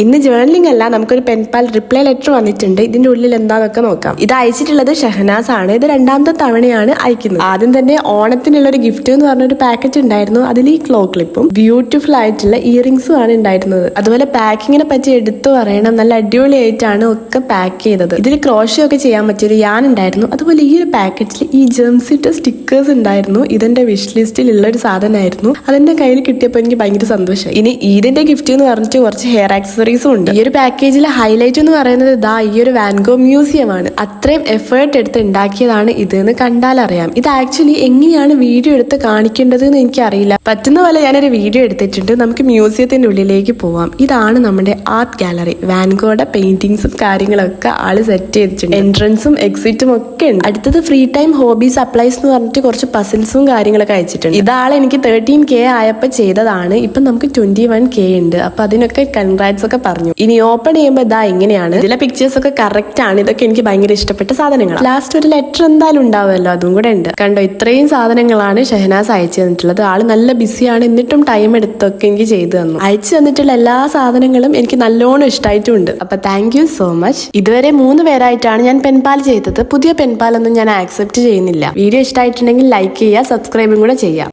ഇന്ന് ജേർണലിംഗ് അല്ല, നമുക്കൊരു പെൻപാൽ റിപ്ലൈ ലെറ്റർ വന്നിട്ടുണ്ട്. ഇതിന്റെ ഉള്ളിൽ എന്താന്നൊക്കെ നോക്കാം. ഇത് അയച്ചിട്ടുള്ളത് ഷഹനാസ് ആണ്. ഇത് രണ്ടാമത്തെ തവണയാണ് അയക്കുന്നത്. ആദ്യം തന്നെ ഓണത്തിനുള്ള ഒരു ഗിഫ്റ്റ് എന്ന് പറഞ്ഞൊരു പാക്കറ്റ് ഉണ്ടായിരുന്നു. അതിൽ ഈ ക്ലോ ക്ലിപ്പും ബ്യൂട്ടിഫുൾ ആയിട്ടുള്ള ഇയറിംഗ്സും ആണ് ഉണ്ടായിരുന്നത്. അതുപോലെ പാക്കിങ്ങിനെ പറ്റി എടുത്തു പറയണം, നല്ല അടിപൊളിയായിട്ടാണ് ഒക്കെ പാക്ക് ചെയ്തത്. ഇതിൽ ക്രോഷ്യോ ഒക്കെ ചെയ്യാൻ പറ്റിയൊരു യാൻ ഉണ്ടായിരുന്നു. അതുപോലെ ഈ ഒരു പാക്കറ്റിൽ ഈ ജെംസിന്റെ സ്റ്റിക്കേഴ്സ് ഉണ്ടായിരുന്നു. ഇതെന്റെ വിഷ് ലിസ്റ്റിൽ ഉള്ള ഒരു സാധനമായിരുന്നു. അതെന്റെ കയ്യിൽ കിട്ടിയപ്പോൾ എനിക്ക് ഭയങ്കര സന്തോഷം. ഇനി ഈദിന്റെ ഗിഫ്റ്റ് എന്ന് പറഞ്ഞിട്ട് കുറച്ച് ഹെയർ ആക്സസറീസും ഉണ്ട്. ഈ ഒരു പാക്കേജിലെ ഹൈലൈറ്റ് എന്ന് പറയുന്നത് ഇതാ ഈ ഒരു വാൻഗോ മ്യൂസിയം ആണ്. അത്രയും എഫേർട്ട് എടുത്ത് ഉണ്ടാക്കിയതാണ് ഇത് എന്ന് കണ്ടാൽ അറിയാം. ഇത് ആക്ച്വലി എങ്ങനെയാണ് വീഡിയോ എടുത്ത് കാണിക്കേണ്ടത് എന്ന് എനിക്കറിയില്ല. പറ്റുന്ന പോലെ ഞാനൊരു വീഡിയോ എടുത്തിട്ടുണ്ട്. നമുക്ക് മ്യൂസിയത്തിന്റെ ഉള്ളിലേക്ക് പോവാം. ഇതാണ് നമ്മുടെ ആർട്ട് ഗാലറി. വാൻഗോയുടെ പെയിന്റിങ്സും കാര്യങ്ങളൊക്കെ ആള് സെറ്റ് ചെയ്തിട്ടുണ്ട്. എൻട്രൻസും എക്സിറ്റും ഒക്കെ ഉണ്ട്. അടുത്തത് ഫ്രീ ടൈം ഹോബി സപ്ലൈസ് എന്ന് പറഞ്ഞിട്ട് കുറച്ച് പസിൽസും കാര്യങ്ങളൊക്കെ അയച്ചിട്ടുണ്ട്. ഇതാൾ എനിക്ക് 13K ആയപ്പോൾ ചെയ്തതാണ്. ഇപ്പൊ നമുക്ക് 21K ഉണ്ട്. അപ്പൊ അതിനൊക്കെ കൺഗ്രാറ്റ്സ് ഒക്കെ പറഞ്ഞു. ഇനി ഓപ്പൺ ചെയ്യുമ്പോൾ ഇതാ ഇങ്ങനെയാണ്. ഇതിലെ പിക്ചേഴ്സ് ഒക്കെ കറക്റ്റ് ആണ്. ഇതൊക്കെ എനിക്ക് ഭയങ്കര ഇഷ്ടപ്പെട്ട സാധനങ്ങൾ. ലാസ്റ്റ് ഒരു ലെറ്റർ എന്തായാലും ഉണ്ടാവുമല്ലോ, അതും കൂടെ ഉണ്ട്. കണ്ടോ, ഇത്രയും സാധനങ്ങളാണ് ഷഹനാസ് അയച്ചു തന്നിട്ടുള്ളത്. ആള് നല്ല ബിസിയാണ്, എന്നിട്ടും ടൈം എടുത്തൊക്കെ എനിക്ക് ചെയ്തു തന്നു. അയച്ചു തന്നിട്ടുള്ള എല്ലാ സാധനങ്ങളും എനിക്ക് നല്ലോണം ഇഷ്ടമായിട്ടുണ്ട്. അപ്പൊ താങ്ക് യു സോ മച്ച്. ഇതുവരെ 3 പേരായിട്ടാണ് ഞാൻ പെൻപാൽ ചെയ്തത്. പുതിയ പെൻപാലൊന്നും ഞാൻ ആക്സെപ്റ്റ് ചെയ്യുന്നില്ല. വീഡിയോ ഇഷ്ടമായിട്ടുണ്ടെങ്കിൽ ലൈക്ക് ചെയ്യുക, സബ്സ്ക്രൈബും കൂടെ ചെയ്യാം.